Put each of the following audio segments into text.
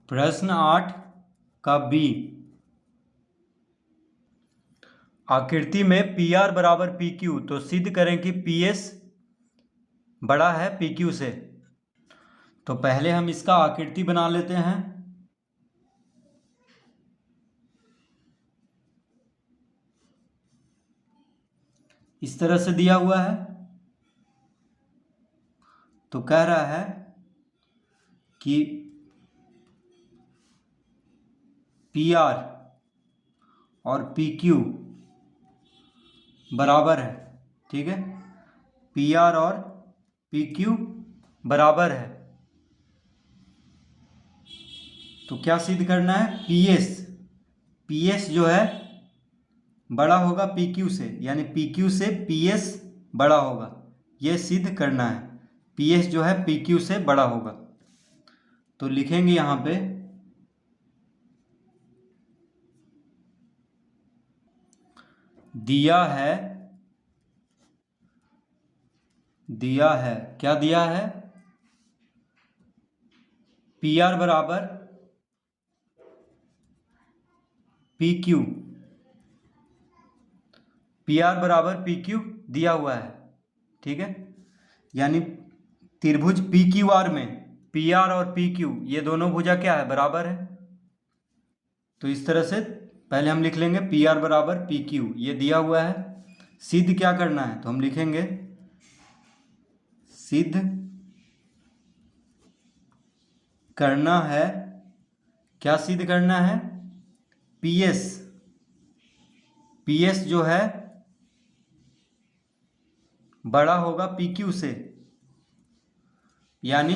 प्रश्न 8 का बी। आकृति में पी आर बराबर पी क्यू, तो सिद्ध करें कि पी एस बड़ा है पी क्यू से। तो पहले हम इसका आकृति बना लेते हैं। इस तरह से दिया हुआ है। तो कह रहा है कि पी आर और पी क्यू बराबर है। ठीक है, पी आर और पी क्यू बराबर है। तो क्या सिद्ध करना है? पी एस जो है बड़ा होगा पी क्यू से, यानी पी क्यू से पी एस बड़ा होगा। यह सिद्ध करना है, पी एस जो है पी क्यू से बड़ा होगा। तो लिखेंगे यहाँ पे दिया है क्या दिया है? पी आर बराबर पी क्यू, पी आर बराबर पी क्यू दिया हुआ है। ठीक है, यानी त्रिभुज पी क्यू आर में पी आर और पी क्यू ये दोनों भुजा क्या है? बराबर है। तो इस तरह से पहले हम लिख लेंगे पी आर बराबर पी क्यू, ये दिया हुआ है। सिद्ध क्या करना है? तो हम लिखेंगे सिद्ध करना है। क्या सिद्ध करना है? पी एस जो है बड़ा होगा पी क्यू से, यानी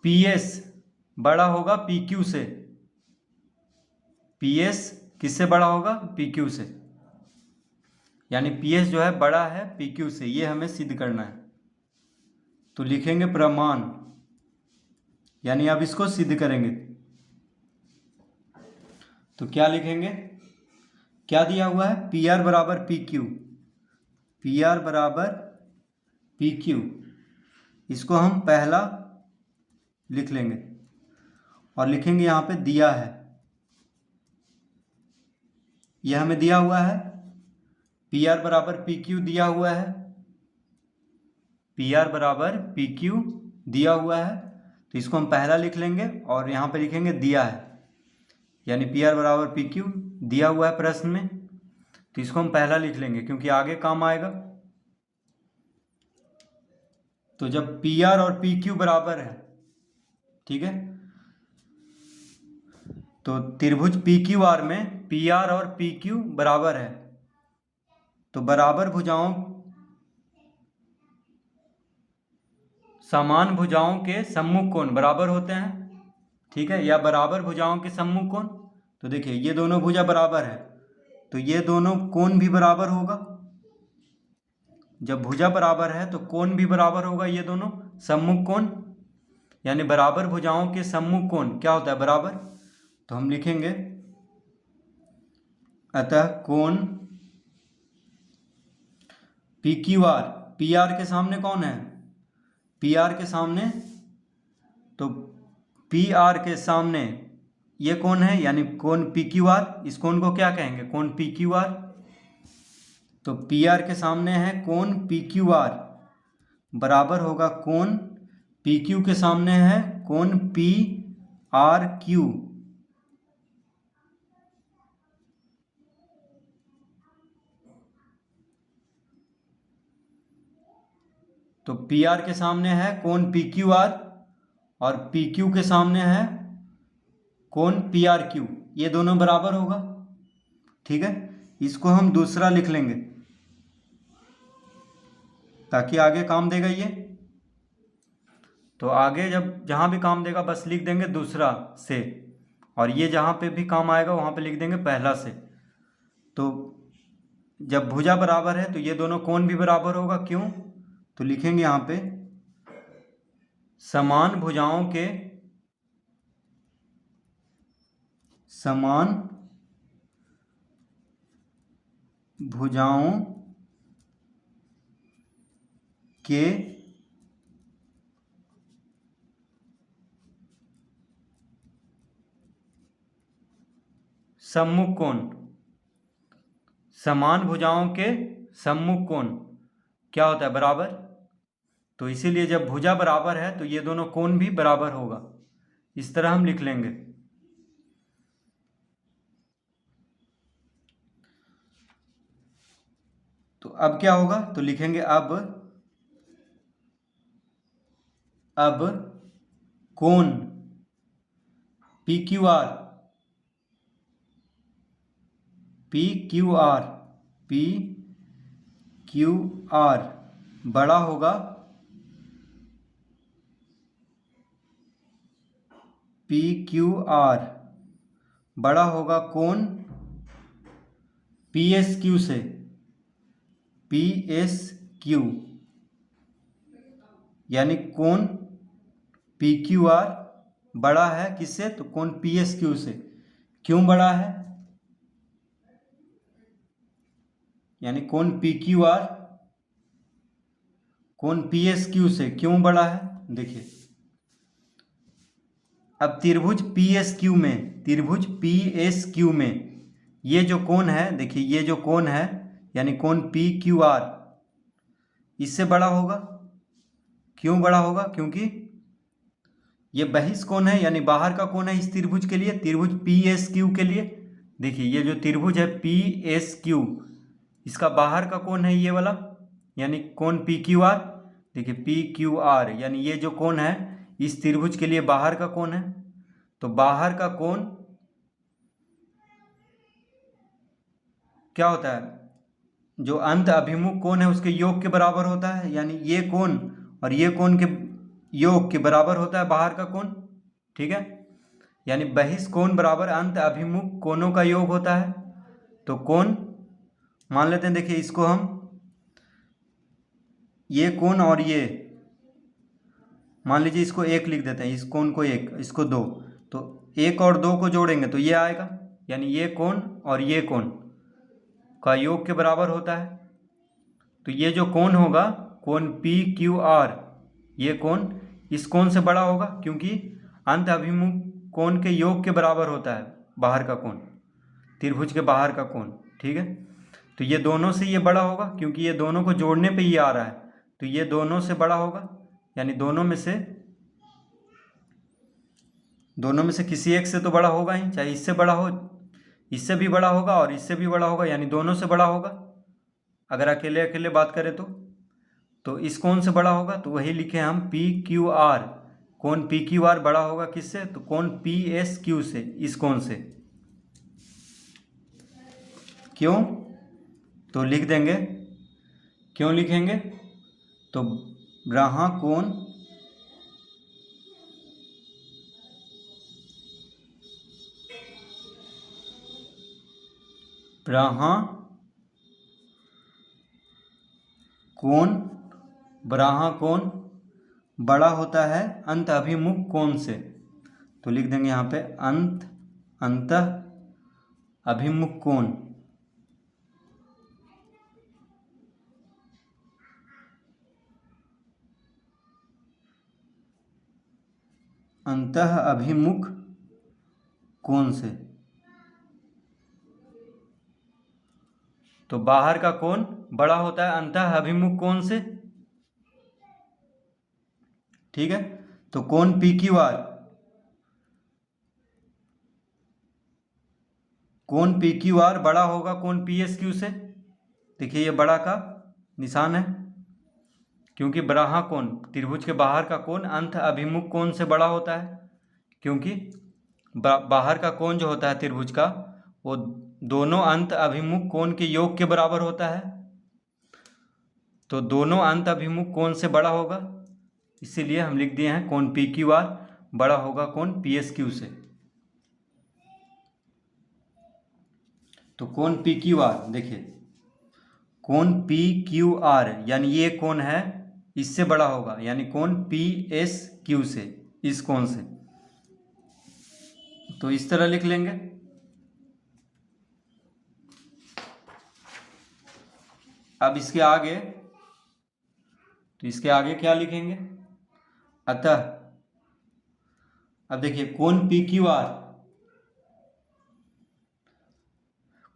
पी एस बड़ा होगा पी क्यू से। पी एस किससे बड़ा होगा? पी क्यू से, यानी पी एस जो है बड़ा है पी क्यू से। ये हमें सिद्ध करना है। तो लिखेंगे प्रमाण, यानी अब इसको सिद्ध करेंगे। तो क्या लिखेंगे? क्या दिया हुआ है? पी आर बराबर पी क्यू, पी आर बराबर पी क्यू। इसको हम पहला लिख लेंगे और लिखेंगे यहाँ पे दिया है। यह हमें दिया हुआ है, पी आर बराबर पी क्यू दिया हुआ है। पी आर बराबर पी क्यू दिया हुआ है, तो इसको हम पहला लिख लेंगे और यहाँ पे लिखेंगे दिया है, यानी पी आर बराबर पी क्यू दिया हुआ है प्रश्न में। तो इसको हम पहला लिख लेंगे क्योंकि आगे काम आएगा। तो जब पी आर और पी क्यू बराबर है, ठीक है, तो त्रिभुज पी क्यू आर में पी आर और पी क्यू बराबर है, तो बराबर भुजाओं समान भुजाओं के सम्मुख कोण बराबर होते हैं। ठीक है, या बराबर भुजाओं के सम्मुख कोण। तो देखिए ये दोनों भुजा बराबर है, तो ये दोनों कोण भी बराबर होगा। जब भुजा बराबर है तो कोण भी बराबर होगा, ये दोनों सम्मुख कोण, यानी बराबर भुजाओं के सम्मुख कोण क्या होता है? बराबर। तो हम लिखेंगे अतः कोण P Q R, P R के सामने कौन है? पी आर के सामने, तो पी आर के सामने ये कौन है? यानी कोण पी क्यू आर। इस कोण को क्या कहेंगे? कोण पी क्यू आर। तो पी आर के सामने है कोण पी क्यू आर, बराबर होगा कोण पी क्यू के सामने है कोण पी आर क्यू। तो पी आर के सामने है कोण पी क्यू आर और पी क्यू के सामने है कोण पी आर क्यू, ये दोनों बराबर होगा। ठीक है, इसको हम दूसरा लिख लेंगे ताकि आगे काम देगा ये। तो आगे जब जहाँ भी काम देगा बस लिख देंगे दूसरा से, और ये जहाँ पे भी काम आएगा वहाँ पे लिख देंगे पहला से। तो जब भुजा बराबर है तो ये दोनों कोण भी बराबर होगा। क्यों? तो लिखेंगे यहाँ पे समान भुजाओं के सम्मुख कोण, समान भुजाओं के सम्मुख कोण क्या होता है? बराबर। तो इसीलिए जब भुजा बराबर है तो ये दोनों कोण भी बराबर होगा। इस तरह हम लिख लेंगे। तो अब क्या होगा? तो लिखेंगे अब कोण पी क्यू आर बड़ा होगा कोण पी एस क्यू से। यानी कोण पी क्यू आर बड़ा है किससे? तो कोण पी एस क्यू से। क्यों बड़ा है? यानी कोण पी क्यू आर कोण पी एस क्यू से क्यों बड़ा है? देखिए, अब त्रिभुज पी एस क्यू में ये जो कोण है, देखिए ये जो कोण है यानी कोण पी क्यू आर इससे बड़ा होगा। क्यों बड़ा होगा? क्योंकि ये बहिष कोण है यानी बाहर का कोण है इस त्रिभुज के लिए, त्रिभुज पी एस क्यू के लिए। देखिए ये जो त्रिभुज है पी एस क्यू, इसका बाहर का कोण है ये वाला यानी कोण पी क्यू आर। देखिए पी क्यू आर यानी ये जो कोण है इस त्रिभुज के लिए बाहर का कोण है। तो बाहर का कोण क्या होता है? जो अंत अभिमुख कोण है उसके योग के बराबर होता है। यानी ये कोण और ये कोण के योग के बराबर होता है बाहर का कोण। ठीक है, यानी बहिष कोण बराबर अंत अभिमुख कोणों का योग होता है। तो कोण मान लेते हैं, देखिए इसको हम ये कोण और ये मान लीजिए इसको एक लिख देते हैं, इस कोण को एक, इसको दो। तो एक और दो को जोड़ेंगे तो ये आएगा, यानी ये कोण और ये कोण का योग के बराबर होता है। तो ये जो कोण होगा कोण पी क्यू आर, ये कोण इस कोण से बड़ा होगा क्योंकि अंत अभिमुख कोण के योग के बराबर होता है बाहर का कोण, त्रिभुज के बाहर का कोण। ठीक है, तो ये दोनों से ये बड़ा होगा क्योंकि ये दोनों को जोड़ने पे ये आ रहा है। तो ये दोनों से बड़ा होगा, यानी दोनों में से किसी एक से तो बड़ा होगा ही, चाहे इससे बड़ा हो, इससे भी बड़ा होगा और इससे भी बड़ा होगा, यानी दोनों से बड़ा होगा। अगर अकेले अकेले बात करें तो इस कोण से बड़ा होगा। तो वही लिखे हम पी क्यू आर, कोण पी क्यू आर बड़ा होगा किससे? तो कोण पी एस क्यू से, इस कोण से। क्यों? तो लिख देंगे, क्यों लिखेंगे? तो ब्रहा कोण ब्रहा कोण बड़ा होता है अंत अभिमुख कोण से। तो लिख देंगे यहाँ पे अंत अभिमुख कोण अंतः अभिमुख कोण से। तो बाहर का कोण बड़ा होता है अंतः अभिमुख कोण से। ठीक है, तो कोण पी क्यू आर, कोण पी क्यू आर बड़ा होगा कोण पी एस क्यू से। देखिए ये बड़ा का निशान है क्योंकि ब्रहा कोण त्रिभुज के बाहर का कोण अंत अभिमुख कोण से बड़ा होता है, क्योंकि बाहर का कोण जो होता है त्रिभुज का वो दोनों अंत अभिमुख कोण के योग के बराबर होता है। तो दोनों अंत अभिमुख कोण से बड़ा होगा, इसीलिए हम लिख दिए हैं कोण पी क्यू आर बड़ा होगा कोण पी एस क्यू से। तो कोण पी क्यू आर, देखिए कोण पी क्यू आर यानी ये कोण है इससे बड़ा होगा, यानी कोण पी एस क्यू से, इस कोण से। तो इस तरह लिख लेंगे। अब इसके आगे, तो इसके आगे क्या लिखेंगे? अतः अब देखिए कोण पी क्यू आर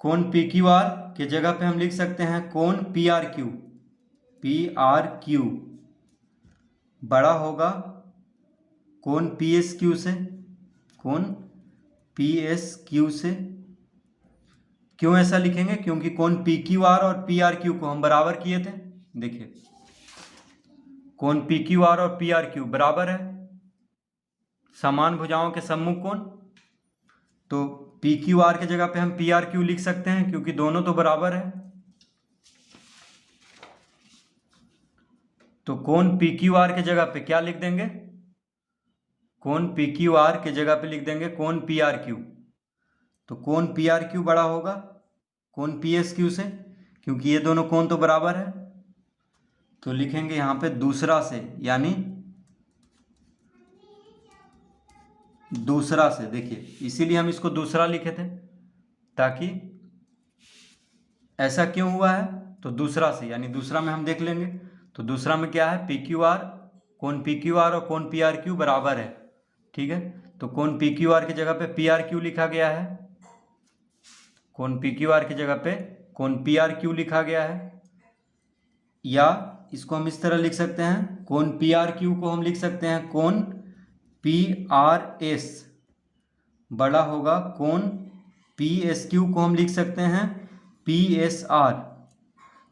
कोण पी क्यू आर के जगह पे हम लिख सकते हैं कोण P R Q. P R Q बड़ा होगा कोण पी एस क्यू से। कोण पी एस क्यू से। क्यों ऐसा लिखेंगे? क्योंकि कोण पी क्यू आर और पी आर क्यू को हम बराबर किए थे। देखिए कोण पी क्यू आर और पी आर क्यू बराबर है, समान भुजाओं के सम्मुख कोण। तो पी क्यू आर के जगह पे हम पी आर क्यू लिख सकते हैं क्योंकि दोनों तो बराबर है। तो कोण पी क्यू आर के जगह पे क्या लिख देंगे? कोण पी क्यू आर के जगह पे लिख देंगे कोण पी आर क्यू। तो कोण पी आर क्यू बड़ा होगा कोण पी एस क्यू से, क्योंकि ये दोनों कोण तो बराबर है। तो लिखेंगे यहाँ पे दूसरा से, यानी दूसरा से। देखिए इसीलिए हम इसको दूसरा लिखे थे, ताकि ऐसा क्यों हुआ है तो दूसरा से, यानी दूसरा में हम देख लेंगे। तो दूसरा में क्या है? पी क्यू आर, कोण पी क्यू आर और कोण पी आर क्यू बराबर है। ठीक है, तो कोण पी क्यू आर की जगह पे पी आर क्यू लिखा गया है। कोण पी क्यू आर की जगह पे कोण पी आर क्यू लिखा गया है। या इसको हम इस तरह लिख सकते हैं, कोण पी आर क्यू को हम लिख सकते हैं कोण पी आर एस बड़ा होगा कोण पी एस क्यू को हम लिख सकते हैं पी एस आर।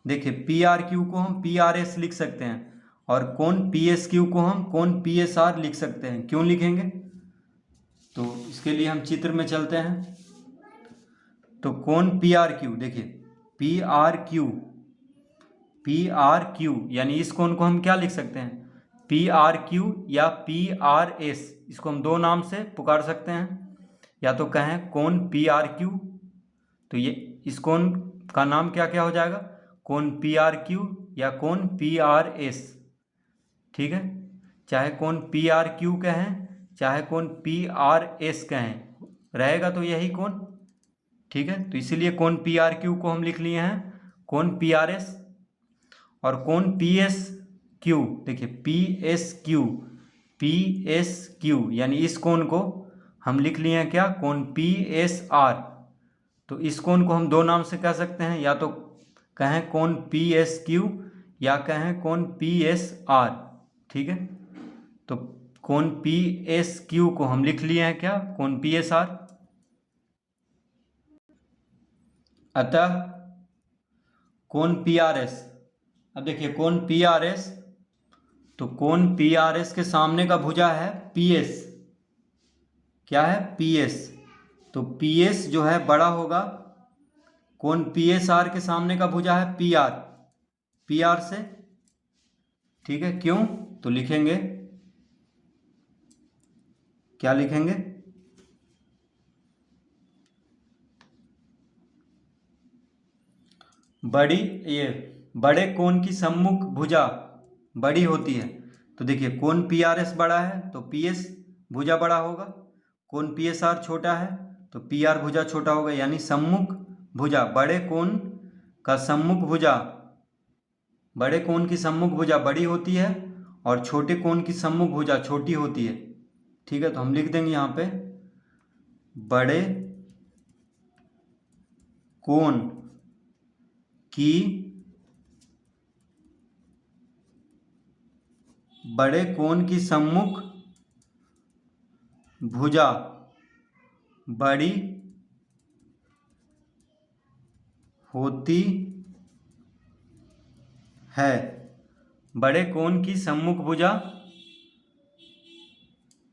देखिए पी आर क्यू को हम पी आर एस लिख सकते हैं और कोण पी एस क्यू को हम कोण पी एस आर लिख सकते हैं। क्यों लिखेंगे? तो इसके लिए हम चित्र में चलते हैं। तो कोण पी आर क्यू, देखिए पी आर क्यू यानी इस कोण को हम क्या लिख सकते हैं? पी आर क्यू या पी आर एस। इसको हम दो नाम से पुकार सकते हैं, या तो कहें कोण पी आर क्यू, तो ये इस कोण का नाम क्या क्या हो जाएगा? कोण पी आर क्यू या कोण पी आर एस। ठीक है, चाहे कोण पी आर क्यू कहें चाहे कोण पी आर एस कहें, रहेगा तो यही कोण। ठीक है, तो इसीलिए कोण पी आर क्यू को हम लिख लिए हैं कोण पी आर एस। और कोण पी एस क्यू, देखिए पी एस क्यू यानी इस कोण को हम लिख लिए हैं क्या? कोण पी एस आर। तो इस कोण को हम दो नाम से कह सकते हैं, या तो कहें कोण पी एस क्यू या कहें कोण पी एस आर। ठीक है, तो कोण पी एस क्यू को हम लिख लिए हैं क्या? कोण पी एस आर। अतः कोण पी आर एस, अब देखिए कोण पी आर एस, तो कोण पी आर एस के सामने का भुजा है पी एस। क्या है? P S. तो पी एस जो है बड़ा होगा कोण पी एस आर के सामने का भुजा है पी आर से। ठीक है, क्यों? तो लिखेंगे, क्या लिखेंगे? बड़े कोण की सम्मुख भुजा बड़ी होती है। तो देखिए कोण पी आर एस बड़ा है तो पी एस भुजा बड़ा होगा, कोण पी एस आर छोटा है तो पी आर भुजा छोटा होगा। यानी सम्मुख भुजा, बड़े कोण का सम्मुख भुजा, बड़े कोण की सम्मुख भुजा बड़ी होती है और छोटे कोण की सम्मुख भुजा छोटी होती है। ठीक है, तो हम लिख देंगे यहाँ पे बड़े कोण की सम्मुख भुजा बड़ी होती है। बड़े कोण की सम्मुख भुजा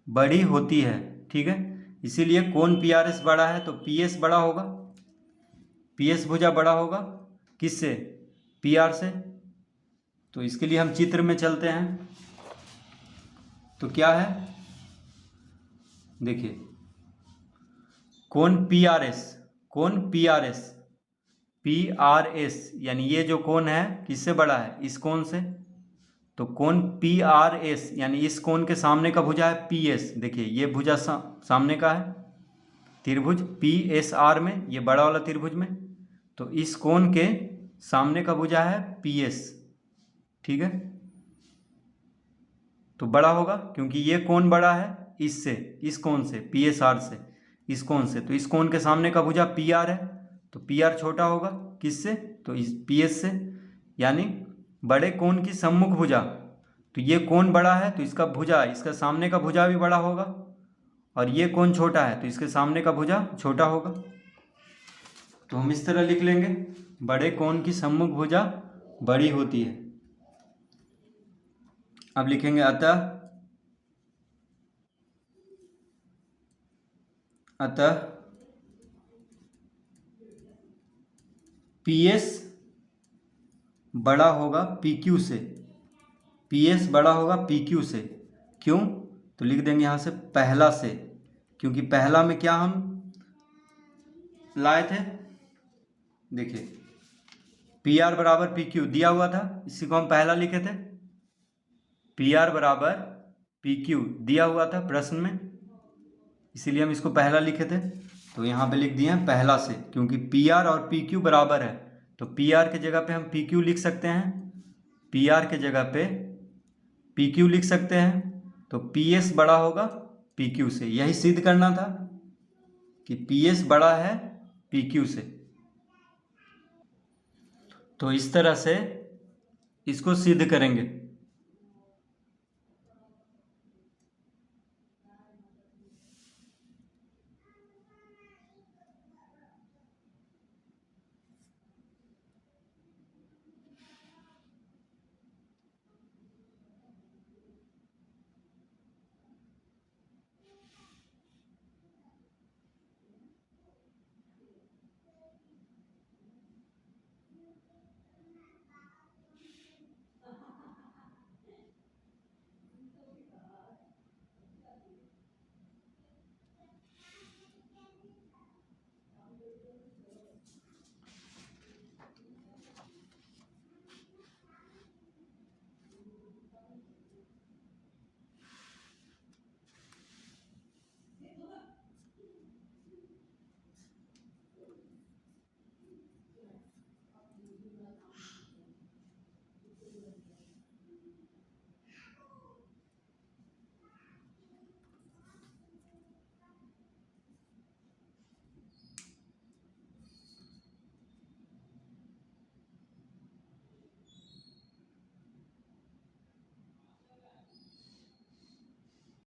बड़ी होती है। ठीक है, इसीलिए कोण पी आर एस बड़ा है तो पी एस बड़ा होगा, पी एस भुजा बड़ा होगा किससे? पी आर से। तो इसके लिए हम चित्र में चलते हैं। तो क्या है? देखिए कोण पी आर एस यानी ये जो कोण है किससे बड़ा है? इस कोण से। तो कोण पी आर एस यानी इस कोण के सामने का भुजा है पी एस। देखिए ये भुजा सामने का है त्रिभुज पी एस आर में, ये बड़ा वाला त्रिभुज में। तो इस कोण के सामने का भुजा है पी एस। ठीक है, तो बड़ा होगा क्योंकि ये कोण बड़ा है इससे, इस कोण से, पी एस आर से, इस कोण से। तो इस कोण के सामने का भुजा पी आर है तो पी आर छोटा होगा किससे, तो इस पी एस से। यानी बड़े कोण की सम्मुख भुजा, तो ये कोण बड़ा है तो इसका भुजा, इसका सामने का भुजा भी बड़ा होगा, और ये कोण छोटा है तो इसके सामने का भुजा छोटा होगा। तो हम इस तरह लिख लेंगे, बड़े कोण की सम्मुख भुजा बड़ी होती है। अब लिखेंगे अतः पी एस बड़ा होगा पी क्यू से, पी एस बड़ा होगा पी क्यू से। क्यों, तो लिख देंगे यहाँ से पहला से, क्योंकि पहला में क्या हम लाए थे, देखिए पी आर बराबर पी क्यू दिया हुआ था, इसी को हम पहला लिखे थे। पी आर बराबर पी क्यू दिया हुआ था प्रश्न में, इसीलिए हम इसको पहला लिखे थे। तो यहाँ पे लिख दिए हैं पहला से, क्योंकि पी आर और पी क्यू बराबर है, तो पी आर के जगह पे हम पी क्यू लिख सकते हैं, पी आर के जगह पे पी क्यू लिख सकते हैं। तो पी एस बड़ा होगा पी क्यू से, यही सिद्ध करना था कि पी एस बड़ा है पी क्यू से। तो इस तरह से इसको सिद्ध करेंगे।